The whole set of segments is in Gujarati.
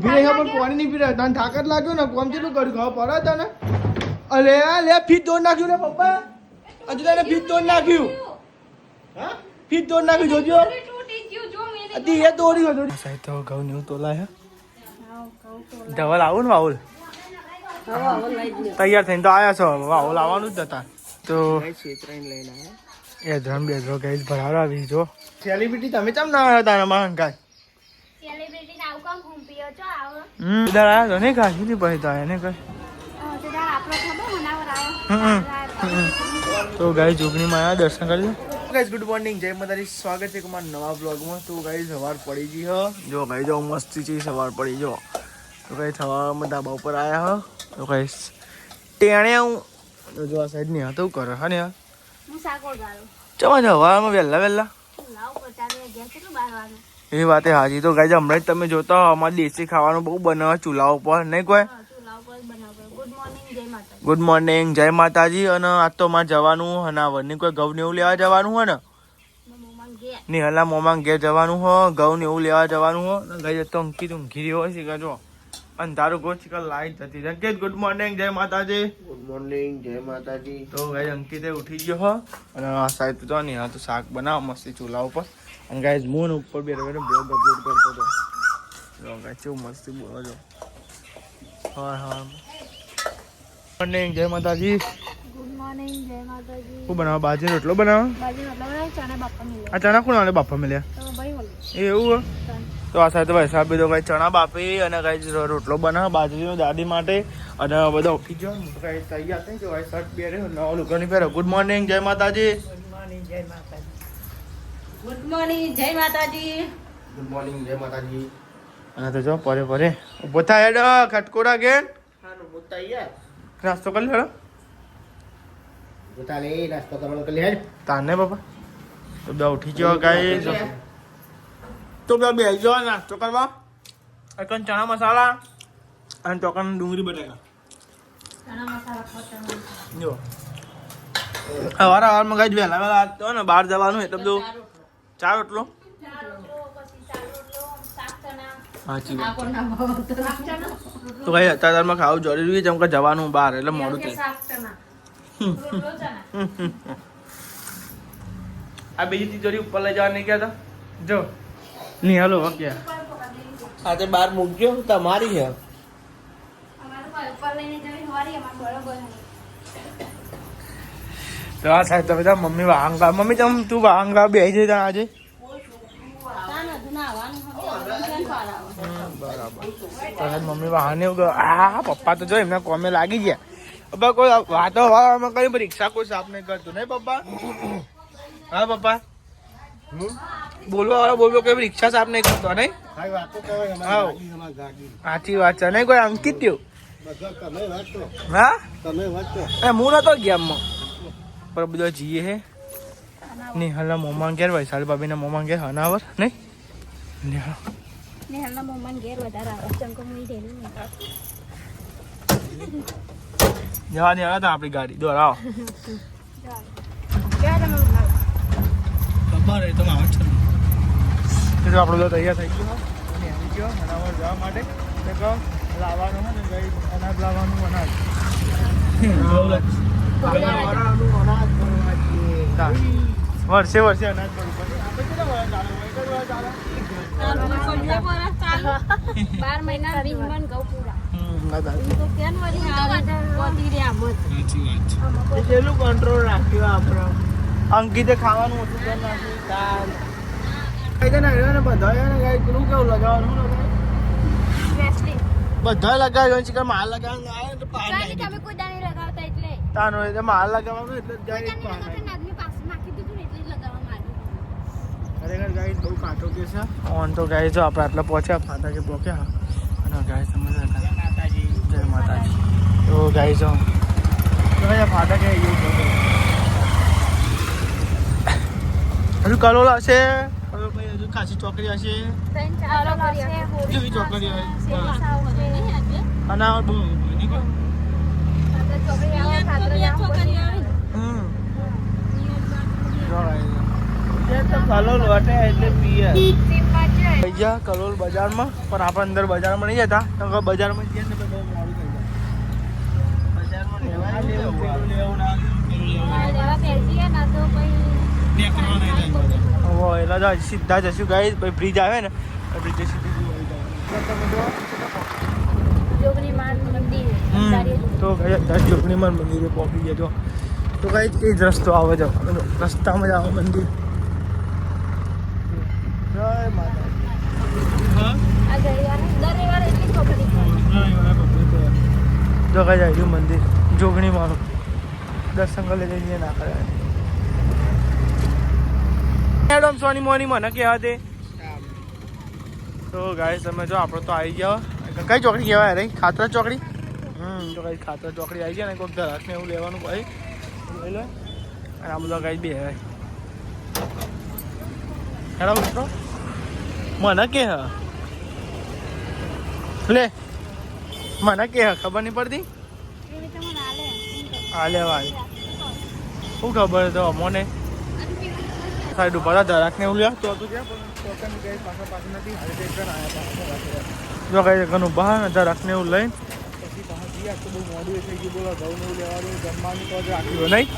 ઊભી રહી પણ પાણી નહીં પીરે તને થાક જ લાગ્યો ને કોમ કેટલું કર્યું ખબર પડે તને અરે લે ફીટ તોડ નાખ્યું ને પપ્પા હજુ તને ફીટ તોડ નાખ્યું હા ફીટ તોડ નાખ્યું જોજો અતી એ તોડી ગયો સાહેબ તો ઘઉં નું તોલાય ધવલ આવું ને વાઉલ તૈયાર થઈને તો આયા છો વાઉલ આવવાનું જ હતા તો એ ધ્રમ બે ધ્રો ગઈ ભરાવા આવી જો સેલિબ્રિટી તમે ચમ ના આવ્યા તારા માં કાય સેલિબ્રિટી આવ કામ ઘૂમ પીયો છો આવ ઇધર આયા તો ને કાઈ ની પછી તો આયા ને કઈ તો જા આપણો ખબર મનાવર આયો તો ગાઈસ જોગણી માં આયા દર્શન કરી લો ગાઈસ ગુડ મોર્નિંગ જય માતાજી સ્વાગત છે તમારા નવા બ્લોગમાં તો ગાઈસ સવાર પડી ગઈ હ જો ગાઈસ જો મસ્તી છે સવાર પડી જો તો ગાઈસ સવારમાં ધાબા ઉપર આયા હ તો ગાઈસ ટેણે હું જો આ સાઈડ ની હતું કરે હા ને હું સાકોળ ગાળો ચવા જવામાં વેલા લાવ પચારે ગયા કેટલું બારવાનું એ વાતે હાજી તો ગાઈસ હમણાં જ તમે જોતા હો અમારે દેશી ખાવાનું બહુ બનાવે ચૂલા ઉપર નહીં કોઈ ગુડ મોર્નિંગ જય માતાજી અને આજ તો મારે જવાનું હનાવર ની કોઈ ઘઉં ને એવું લેવા જવાનું હોય ને નિહલા મોમાં ઘેર જવાનું હો ઘઉં ને એવું લેવા જવાનું હો ગઈ તો અંકિત ઊંઘી રહ્યો હોય છે જો અંધારું ગોચ લાઈટ જતી અંકિત ગુડ મોર્નિંગ જય માતાજી ગુડ મોર્નિંગ જય માતાજી તો ગઈ અંકિતે ઉઠી ગયો હો અને આ સાઈડ તો નહીં હા તો શાક બનાવ મસ્તી ચૂલા ઉપર અને ગાઈઝ મૂન ઉપર બે બ્લોગ અપલોડ કરતો હતો જો ગાઈઝ કેવું મસ્તી બોલો જો હા હા મોર્નિંગ જય માતાજી ગુડ મોર્નિંગ જય માતાજી શું બનાવો બાજરી રોટલો બનાવો બાજી મતલબ ચણા બાપા મિલે આ ચણા કોણ બાફા મળ્યા તો ભાઈ બોલ એવું તો આ સાથે ભાઈ સાહેબ તો કઈ ચણા બાફી અને કઈ રોટલો બનાવે બાજરીનો દાદી માટે અને બધા ઉઠી ગયો કઈ તૈયાર થઈ ગયો ભાઈ શર્ટ પહેરે નવો લુગડની પહેરે ગુડ મોર્નિંગ જય માતાજી ગુડ મોર્નિંગ જય માતાજી ગુડ મોર્નિંગ જય માતાજી અને તો જો પરે પરે ઉભો થાય હેડ ખટકોરા કે હાનું મુત્તા યાર નાસ્તો કરી લે મુત્તા લે નાસ્તો કરવાનો કે લે તાને બાપા તો બે ઉઠી ગયો કઈ તો બે બેસજો નાસ્તો કરવા એકન ચણા મસાલા અને ચોકન ડુંગળી બટાકા ચણા મસાલા ખોટા જો હવારા હવારમાં કઈ વહેલા વહેલા તો ને બહાર જવાનું એટલે બધું ચા રોટલો સાચી વાત તો કઈ અત્યારમાં ખાવું જરૂરી છે કે જવાનું બહાર એટલે મોડું થાય આ બીજી તિજોરી ઉપર લઈ જવા નહીં ગયા હતા જો નહીં હાલો વાક્યા આજે બાર મૂકજો તમારી છે તો આ સાહેબ તમે મમ્મી વાહંગા મમ્મી તમે તું વાહંગા બે જઈ આજે બરાબર મમ્મી વાહન એવું આ પપ્પા તો જો એમના કોમે લાગી ગયા પપ્પા કોઈ વાતો હવામાં કરી રિક્ષા કોઈ સાફ નહીં કરતું નહીં પપ્પા હા પપ્પા બોલવા વાળો બોલવો કે રિક્ષા સાફ નહીં કરતો નહીં સાચી વાત છે નહીં કોઈ અંકિત થયું હા હું નતો ગેમમાં પર બધો જીએ હે નિહાલના મોમાં ઘેર વૈશાલી ભાભીના મોમાં ઘેર હનાવર નહીં નિહાલના મોમાં ઘેર વધારે આવે ચંકો મુઈ દેલું જવા દે હતા આપણી ગાડી દોરાવો ખબર એ તો આવે છે તો આપણો તો તૈયાર થઈ ગયો અને આવી ગયો હનાવર જવા માટે લાવવાનું હોય ને ગઈ અનાજ લાવવાનું અનાજ વર્ષે વર્ષે અનાજ બાર મહિના રીંગણ ઘઉં પૂરા કેટલું કંટ્રોલ રાખ્યું આપડે અંકિતે ખાવાનું ઓછું કરી નાખ્યું બધા પેલું કેવું લગાવવાનું બધા લગાવ્યું છે માલ લગાવવાનું તાનો માલ લગાવવાનું એટલે ખરેખર ગાઈસ બહુ કાટો કે છે ઓન તો ગાઈસ જો આપણે આટલા પહોંચ્યા ફાટા કે પહોંચ્યા અને ગાઈસ તમે જય માતાજી તો ગાઈસ જો ફાટા કે હજુ કલોલ હશે હજુ ખાસી ચોકડી હશે કેવી ચોકડી અને બહુ કલોલ વટે એટલે પીએ ગયા કલોલ બજારમાં, પણ આપણે અંદર બજારમાં નહીં જતા, કેમ કે બજારમાં જઈએ ને તો બહુ મોડું થઈ જાય. બજારમાં લેવા લેવું લેવું ના લેવા બેસીએ ને તો પછી હવે એટલે તો સીધા જશું ગાઈસ, પછી બ્રિજ આવે ને બ્રિજ સીધી જોગણી માન મંદિર તો ગાઈસ જોગણીમાં મંદિરે પહોંચી ગયા છો. તો ગાઈસ એ જ રસ્તો આવે છે, રસ્તામાં જ આવે મંદિર. જય માતા. હા આ રવિવારે એટલી ખબર પડે. જો ગાઈસ આવ્યું મંદિર જોગણીમાં, દર્શન કરી લઈને ના કરે. મેડમ સોની મોની મને કહેવા દે. તો ગાઈસ તમે જો આપણે તો આવી ગયા. કઈ ચોકડી કહેવાય રે? ખાતરા ચોકડી. તો ગાઈસ ખાતરા ચોકડી આવી ગયા ને કોઈક ગ્રાહક ને એવું લેવાનું ભાઈ લઈ લો. અને આ બધા ગાઈસ બે હવે હેલો મિત્રો મને કે હ લે મને કે ખબર નહીં પડતી. આ લેવા શું ખબર તો અમોને સાઈડ ઉપર ધરાક ને એવું લ્યા તો હતું ત્યાં, પણ પોતાની ગઈ પાછળ પાછળ નથી. હાલ જો કઈ ઘણું બહાર ને ધરાક ને એવું લઈને પછી બહાર જઈએ. તો બહુ મોડું થઈ ગયું, બોલો ઘઉં ને એવું લેવાનું જમવાનું તો રાખ્યું નહીં,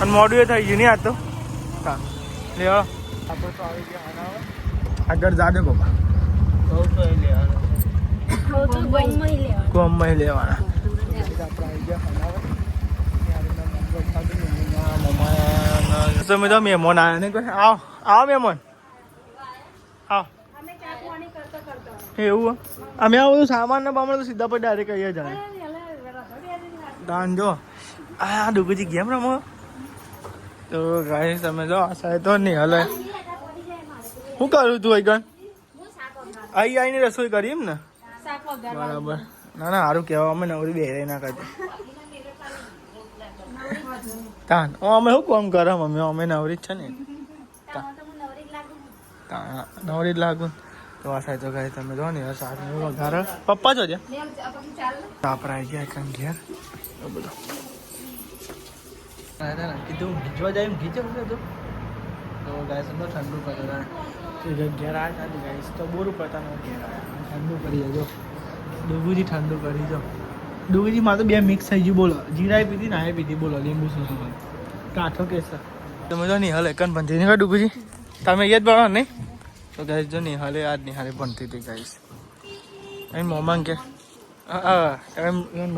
અને મોડું એ થઈ ગયું નહીં આજ તો. હા લેવા આપણે તો આવી ગયા. આના આગળ જાડે બાપા બહુ તો એ લેવાનું ગોમમાં લેવાના. આપણે આવી ગયા તમે તો મહેમાન આવ્યા ને કોઈ આવો આવો મહેમાન આવો. એવું અમે આ બધું સામાન ને બામણ તો સીધા પર ડાયરેક્ટ અહીંયા જાય. દાન જો આ ડુગુજી ગેમ રમો. તો ગાઈસ તમે જો આ સાહેબ તો નહીં હલે. શું કરું તું અહીં અહીં આવીને રસોઈ કરી એમ ને? બરાબર. ના ના સારું કહેવા, અમે નવરી બે ના કરતી. તાન અમે શું કામ કરે મમ્મી, અમે નવરી જ છે ને. નવરી જ લાગુ. તો આ સાહેબ તો ગાય તમે જો ને સારું વઘાર પપ્પા જો ત્યાં આપણે આવી ગયા કામ ઘેર બધું કીધું ભીજવા જાય એમ ભીજે બધું. તો ગાય સમજો ઠંડુ કરે ઘેર આવ્યા હતા ગાઈસ તો બોરું પડતા ઘેર આવ્યા ઠંડુ કરી જો ડુગુજી ઠંડુ કરી જો. ડુગુજી માં તો બે મિક્સ થઈ ગયું બોલો. જીરાય પીધી નાય પીધી બોલો. લીંબુ શું કાઠો કેસર તમે જો નહીં હલે કન ભણતી નહીં ડુગુજી તમે યાદ ભણો નહીં. તો ગાઈસ જો નહીં હાલે આજ નહીં હાલે ભણતી હતી ગાઈસ. અહીં મોમાંગ કે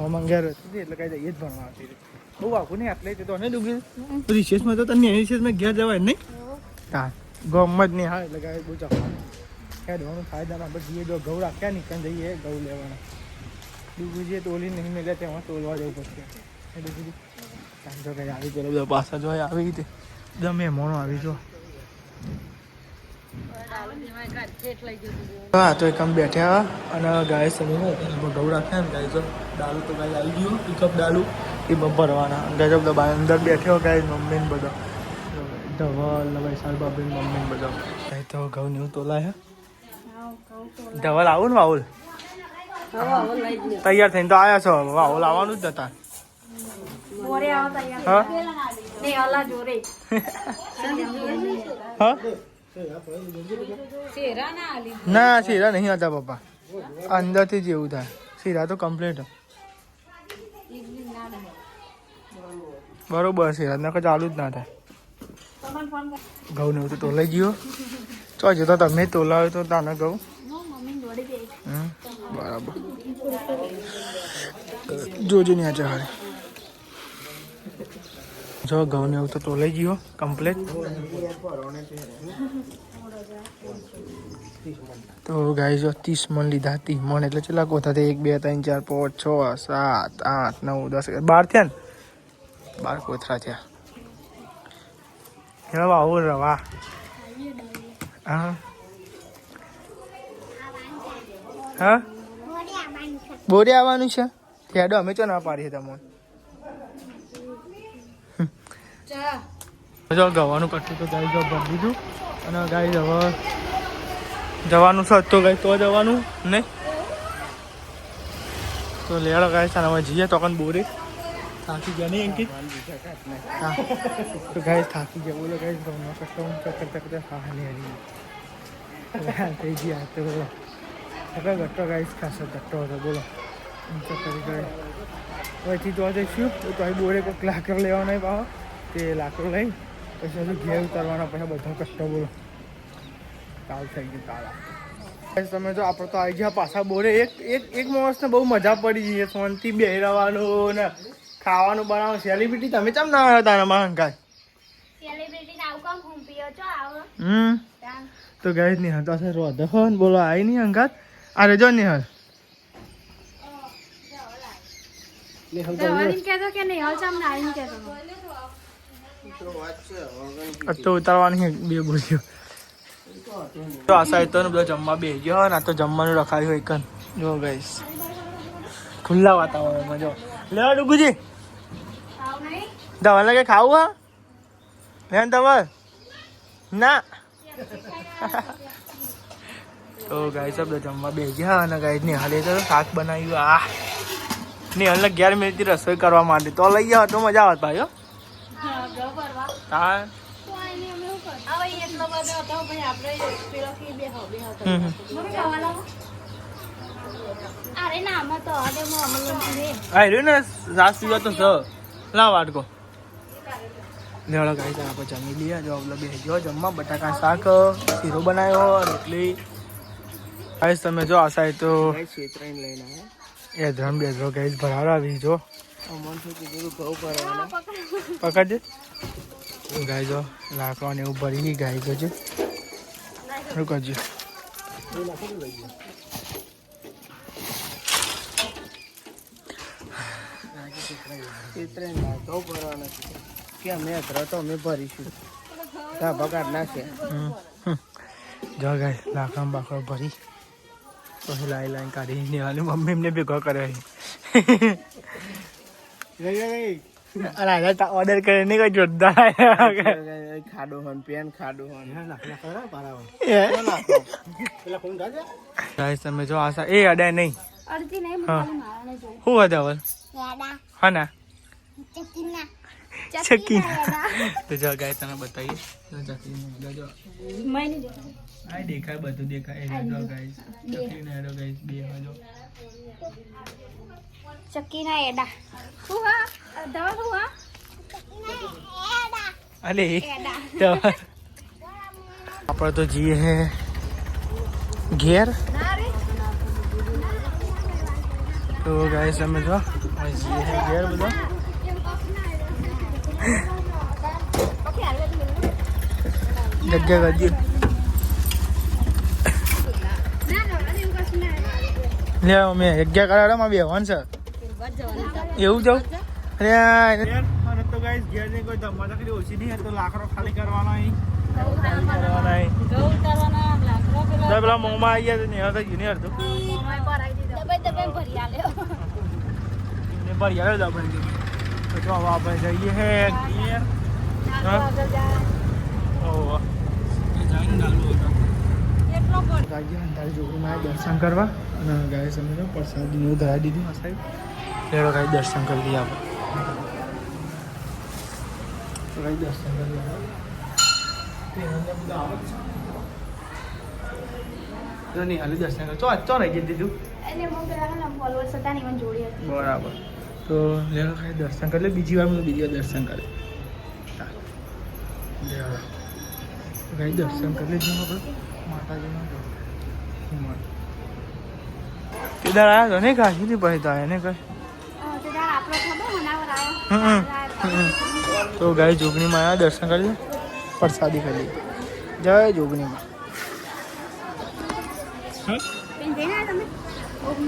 મોમાંગ ઘેર હતી એટલે કાંઈ એ જ ભણવા આવતી હતી. બહુ આખું નહીં આટલે તો ને ડુગરી રિસેસમાં તો તને રિસેસમાં ઘેર જવાય નહીં. હા ગમત નહીં. હા એટલે ગાય બહુ ચાલવાનું ખેડવાનું ફાયદામાં આપણે જઈએ જો ઘઉં રાખ્યા નહીં કંઈ જઈએ ઘઉં લેવાના. ડુગુજીએ તોલી નહીં મળ્યા તેમાં તોલવા જવું પડશે. ડુગુજી જો કંઈ આવી ગયો બધા પાછા જો આવી રીતે બધા મહેમાનો આવી જો. હા તો એક આમ બેઠા અને ગાય સમય ઘઉં રાખ્યા ને ગાય જો ડાલું તો ગાય આવી ગયું પિકઅપ ડાલું એ ભરવાના. ગાય બધા અંદર બેઠ્યો ગાય મમ્મી ને બધા ધવલ વૈશાલ બાબી મમ્મી બધા ગાય તો ઘઉં ને એવું તોલાય. ધવલ આવું ને વાઉલ તૈયાર થઈને તો આવ્યા છો. વાઉલ આવવાનું જ નતા. હા હા ના શીરા નહીં હતા પપ્પા, અંદરથી જ એવું થાય. શીરા તો કમ્પ્લીટ બરોબર. શીરા નકર ચાલુ જ ના થાય. ઘઉં ને એવું તો તોલાઈ ગયો. ચો જતો તમે તોલાવ્યો તો તાને ઘઉં બરાબર. જોજો ને આજે હારે જો ઘઉં ને એવું તો તોલાઈ ગયો કમ્પ્લીટ. તો ગાય જો 30 મણ લીધા. 30 મણ એટલે કેટલા કોથા થયા? 1 2 3 4 5 6 7 8 9 10 12 થયા ને? 12 કોથરા થયા. રવા આવો રવા. હા હા બોરે આવવાનું છે. થેડો અમે ચો ના પાડીએ તમને. જો ગવાનું કટ્ટું તો ગાય જો ભરી દીધું અને ગાય હવે જવાનું છે તો ગાય તો જવાનું નહીં તો લેડો ગાય ચાલ હવે જઈએ તો કન બોરી થાકી ગયા નહીં અંકિત? હા તો ગાઈસ થાકી ગયા. બોલો ગાઈસ ઘઉંનો કટ્ટો ઊંચો કરતા કરતા હા નહીં હરી થઈ ગયા. તો આગળ ગટ્ટો ગાઈસ ખાસો ગટ્ટો હતો. બોલો ઊંચો કરી ગયો. પછી તો જઈશું તો અહીં બોરે કોઈક લાકડો લેવાનો પાવો તે લાકડો લઈ પછી હજુ ઘેર ઉતારવાનો પછી બધો કટ્ટો. બોલો કાલ થઈ ગયું કાલ. તમે જો આપણે તો આવી ગયા પાછા બોરે. એક માણસને બહુ મજા પડી જઈએ. શાંતિ બેહી રહેવાનું ને ખાવાનું બનાવવાનું. સેલિબ્રિટી તમે કેમ ના આવ્યા તારા માં અંકાય? તો ગાય નિહાલ તો રોધો હો ને બોલો આવી નહીં અંગાત. આ રેજો નિહાલ તો ઉતારવાની બે બોલ્યો તો આ સાઈડ તો બધો જમવા બે ગયો ને આ તો જમવાનું રખાયું હોય કન. જો ગાઈસ ખુલ્લા વાતાવરણમાં જો લેવા ડુગુજી દવા લાગે ખાવું હા લેન દવા ના. તો ગાઈસ બધો જમવા બે ગયા અને ગાઈસ નિહાલે તો શાક બનાવ્યું. આ નિહાલને 11 મિનિટથી રસોઈ કરવા માંડી તો લઈ જાવ તો મજા આવત ભાઈ. હા ને સાસ પીવા તો લાવ વાટકો લેવડો ગાઈ આપણે જમી લઈએ. જો આપણે બે ગયો જમવા. બટાકા શાક શીરો બનાવ્યો રોટલી. ગાઈસ તમે જો આ સાઈડ તો એ ધ્રમ બે જો ગાઈસ ભરાવી જો પકડજે ગાય જો લાકડા ને એવું ભરી ગઈ ગાય જોજે શું કરજો. અમે ભરીશું બગાડ નાખે. જો ગાય લાકડા બાકડો ભરી પછી લાઈ કાઢી લેવાની. મમ્મી એમને ભેગો કર્યો ઓર્ડર કરે નહીં કોઈ જોરદાર ખાડો હોન પેન ખાડો હોન તમે જો આશા એ અડાય નહીં શું અદાવલ હા ના ચકી તો જો ગાય તમે બતાવીએ દેખાય બધું દેખાય. ચકી ના એડો ગાઈસ બે હજો ચક્કી ના એડા શું હા દવા શું હા અલે તો આપણે તો જઈએ હે ઘેર. તો ગાઈસ અમે જો જઈએ હે ઘેર બધા. જગ્યા ગજી લે અમે જગ્યા કરાવવામાં બેહવાનું છે એવું જાઉં. અરે તો ગાઈસ ઘેર ની કોઈ ધમાતા કરી ઓછી નહીં તો લાકડો ખાલી કરવાનો પેલા મોંમાં આવી ગયા ને હતા જુનિયર તો ભરી આલે આપણે તો આપણે જઈએ હે ઘેર. દર્શન કરવા અને ગાય સમય તો પ્રસાદીનું ધરાવી દીધું આ સાહેબ. પેલો ગાય દર્શન કરી દઈએ આપણે. ગાય દર્શન કરી નહીં હાલી દર્શન કર ચો રહી દીધું બરાબર. તો લેલો ગાય દર્શન કરી લે. બીજી વાર દર્શન કરે ગાય દર્શન કરી લેજો આપણે માતાજીના. કેદાર આવ્યા તો નહીં કાશી નહીં પડે તો એને કઈ. તો ગાય જોગણીમાં આવ્યા દર્શન કરી લે પ્રસાદી કરી જય જોગણીમાં.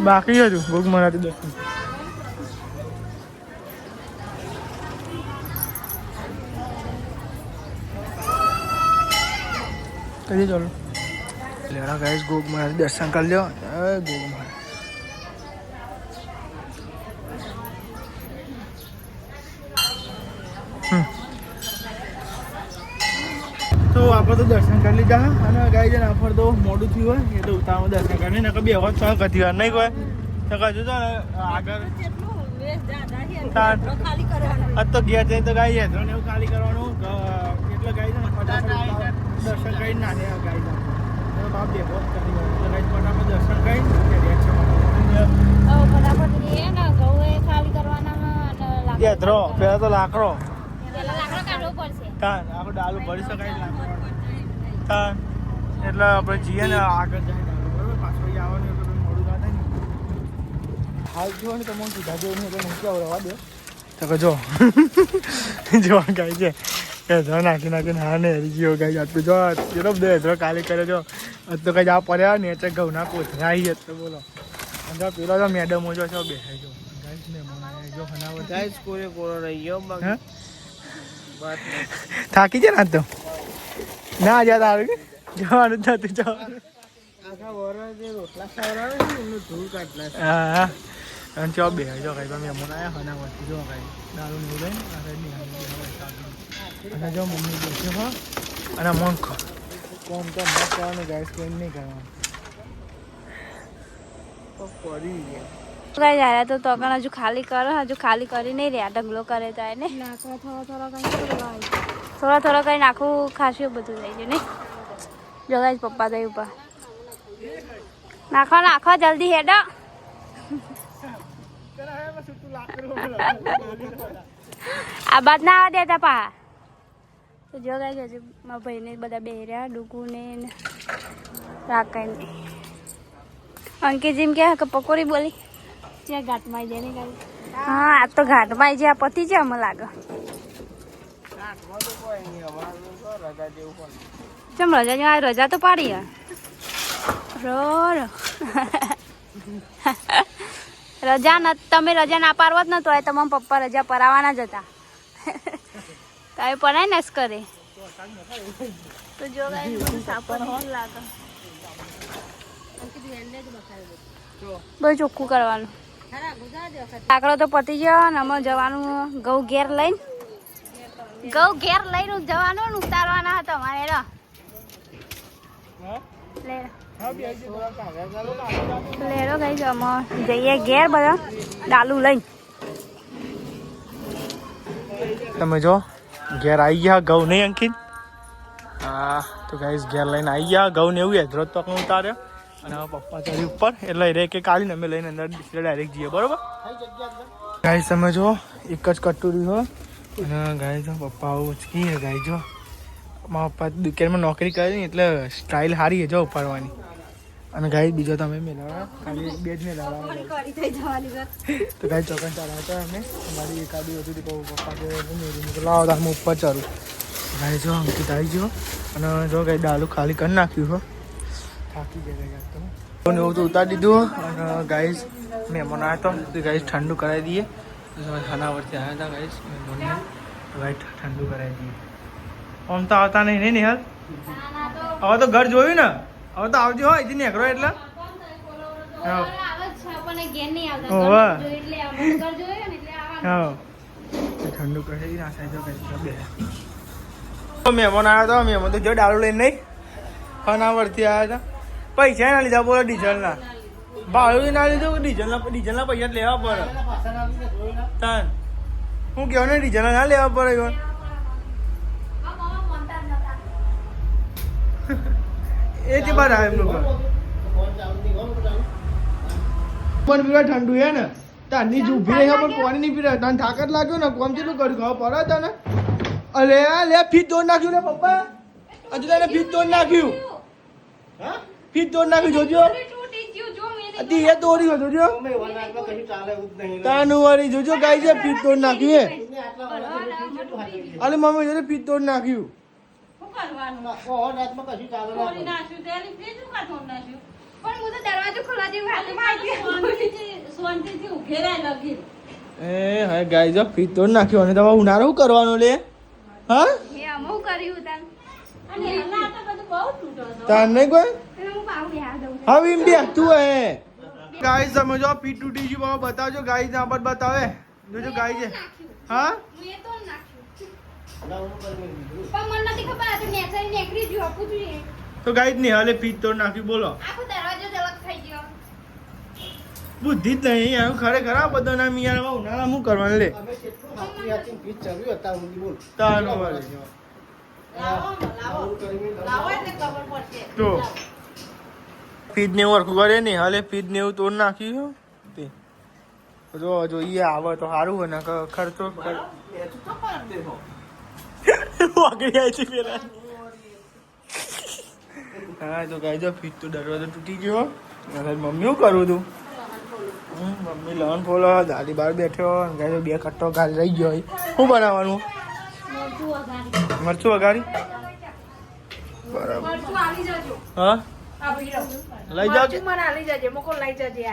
બાકી હતું ભોગ મરાતી દર્શન. કરી ચાલો લેડા ગાઈસ ગોગ મહારાજ દર્શન કરી લ્યો. ગોગ મહારાજ તો આપણે તો દર્શન કરી લીધા. અને ગાય છે ને આફર તો મોડું થયું હોય એટલે ઉતારમાં દર્શન કરી ને બે વાર 6 કથી વાર નહીં કોઈ તો કજુ તો આગળ આજ તો ઘેર જઈને તો ગાઈ હેદરો ને એવું ખાલી કરવાનું એટલે ગાઈ છે ને ફટાફટ દર્શન કરીને નાખે ગાઈ બાપ દેખો કરી એટલે ગાઈ ફટાફટ દર્શન કરીને ફટાફટ એ ને ઘઉં એ ખાલી કરવાના અને હેદરો પેલા તો લાકડો પેલા લાકડો કાઢવો પડશે. તાન આપણે ડાલું ભરી શકાય લાકડો તાન એટલે આપણે જઈએ ને આગળ જાય ડાલું બરાબર પાછળ આવવાનું એટલે મોડું ના થાય ને હાલ જો ને તમને સીધા જેવું નહીં એટલે મૂકી આવવા દે તો કે જો જોવા ગાય છે હેદરો નાખીને હા ને હરી ગયો ગાય આટલું જો ચલો દે હેદરો કાલી કરે જો તો કઈ આ પડ્યા ને એટલે ઘઉંના કોથરા આવી જતો બોલો અંદર પેલો તો મેડમો જો છે બેસાય જો ગાઈસ મહેમાન જો હનાવર ગાઈસ કોરે કોરો રહી ગયો હે વાત થાકી જાય ના તો ના જા તારું જવાનું જ નતું જવાનું આખા વરા જે રોટલા ખાવડાવે ને એમનું ધૂળ કાઢલા છે. હા અને ચો બે જો કઈ તમે મહેમાન આવ્યા હનાવરથી જો કઈ દારૂ ને લઈને અને જો મમ્મી બેસે હો અને મન ખો કોમ તો મત કરવાનું ગાઈસ કોઈ નહીં કરવાનું તો પડી ગયા. કઈ જાય તો તોકણ હજુ ખાલી કરો હજુ ખાલી કરી નહીં રહ્યા ઢગલો કરે તો ને થોડા થોડા કઈ નાખું ખાસું બધું થઈ ગયું નહીં જો ગાઈસ પપ્પા તો ઉપર નાખો નાખો જલ્દી હેડો આ બાદ ના આવવા દેતા પા તો જો ગાઈસ હજુ મારા ભાઈને બધા બે રહ્યા ડુકુ ને રાકાઈ અંકિત જીમ કે પકોડી બોલી ત્યાં ઘાટમાં જાય ને ગાઈ હા આ તો ઘાટમાં જે આ પતિ છે અમે લાગે કાઠમાં તો કોઈ નહીં અમારું તો રજા જેવું પણ ચમ રજા જો આ રજા તો પાડી યાર રજા ન તમે રજા ના પાડવત ન તો તમારા પપ્પા રજા પરાવાના જ હતા તારે પરાય ને જ કરે તો જો ગાઈ લાગે બહુ ચોખ્ખું કરવાનું કાકડો તો પતી ગયો ને અમે જવાનું ઘઉં ઘેર લઈને જવાનું ને ઉતારવાના હતા અમારે લેરો ગઈ અમે જઈએ ઘેર બધા ડાલુ લઈને તમે જો ઘેર આવી ગયા ઘઉં નહીં અંકિત હા તો ગાઈસ ઘેર લઈને આવી ગયા ઘઉં ને એવું હેદરો તો ઉતાર્યો અને પપ્પા ચડી ઉપર એટલે રે કે કાઢીને અમે લઈને અંદર ડાયરેક્ટ જઈએ બરોબર ગાઈસ તમે જો એક જ કટોરી હો અને ગાઈસ પપ્પા ઉચકી હે ગાઈ જો મારા પપ્પા દુકાનમાં નોકરી કરી ને એટલે સ્ટાઇલ સારી છે જો ઉપાડવાની અને ગાઈ બીજો તમે મેળવવા ખાલી બે જ મેળવવા તો ગાઈ ચોકન ચડાવતા અમે મારી એકાદી હતી પપ્પા કે મેળવી લાવો તો હું ઉપર ચડું ગાઈ જો અંકિત આવી ગયો અને જો ગાઈ ડાલું ખાલી કરી નાખ્યું હો થાકી ગયા તો એવું તો ઉતારી દીધું અને ગાઈસ મહેમાન આવ્યા તો ગાઈસ ઠંડુ કરાવી દઈએ ખાનાવરથી આવ્યા હતા ગાઈસ મહેમાનને ગાઈ ઠંડુ કરાવી દઈએ આમ તો આવતા નહીં ને હાલ હવે તો ઘર જોયું ને હવે તો આવજો હોય અહીંથી નીકળો એટલે ઠંડુ કરી મહેમાન આવ્યા હતા મહેમાન તો જો ડાળું લઈને નહીં ખાનાવરથી આવ્યા હતા પૈસા ના લીધા બોલો ડીઝલના ભાડું ના લીધું ડીઝલના પૈસા લેવા પડે તાન હું કહો ને ડીઝલના ના લેવા પડે એ જ બાર આવે એમનું પણ પીવા ઠંડુ હે ને તારની જ ઊભી રહી પણ કોને નહીં પીરા તને થાકત લાગ્યો ને કોમ કેટલું કર્યું ખાવા પડે તને અલે લે ફીટ તોડ નાખ્યું ને પપ્પા હજુ તને ફીટ તોડ નાખ્યું હા ફીટ તોડ નાખ્યું જોજો અતી એ તોડી ગયો જોજો તાનું વાળી જોજો ગાય છે ફીટ તોડ નાખ્યું હે અલે મમ્મી જોજો ફીટ તોડ નાખ્યું એ હા ગાય જો ફીટ તોડ નાખ્યો અને તમારે ઉનાળો શું કરવાનું લે હા તાર નહીં કોઈ હવે એમ બે તું હે ગાય તમે જો પીટ તૂટી ગયું બાબા બતાવજો ગાય ત્યાં પર બતાવે જોજો ગાય છે હા તો ગાય જ નહીં હાલે પીટ તોડ નાખ્યું બોલો બુદ્ધિ જ નહીં એમ ખરેખર આ બધા નામ યાર ઉનાળા શું કરવાનું લે તારું વાળે. તો ફીડ ને એવું હરખું કરે નહીં હાલે ફીડ ને એવું તોડ નાખ્યું તે જો જોઈએ આવે તો સારું હોય ને ખર્ચો વાગડી આવી છે પેલા. હા તો કહી દો ફીટ તો દરવાજો તૂટી ગયો. મમ્મી શું કરું તું? મમ્મી લવન ફોલો દાદી બહાર બેઠો કહી દો 2 કટ્ટો ગાડી રહી ગયો. શું બનાવવાનું? મરચું વઘારી. બરાબર. હા લઈ જાજે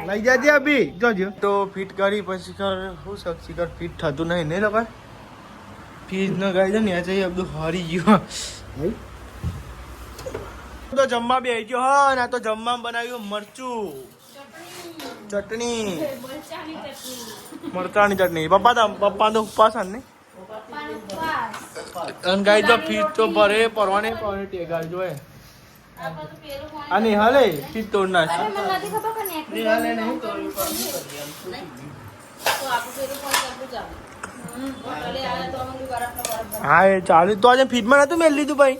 લઈ જાજે અભી જોજો. તો ફિટ કરી પછી શું શિખર ફિટ થતું નહીં ને લોકો ફીજ ન ગાઈ દે ને આ જઈ બધું હારી ગયું. તો જમવા બે ગયો હા ના તો જમવા બનાવ્યું મરચું ચટણી મરચાની ચટણી. પપ્પા તો ઉપવાસ ને અને ગાઈ તો ફીજ તો ભરે પરવાને પરવાને ટેગાર જોએ અને હાલે ફીજ તોડ નાખ. હા એ ચાલુ તો આજે ફીટમાં નતું મેળ લીધું ભાઈ.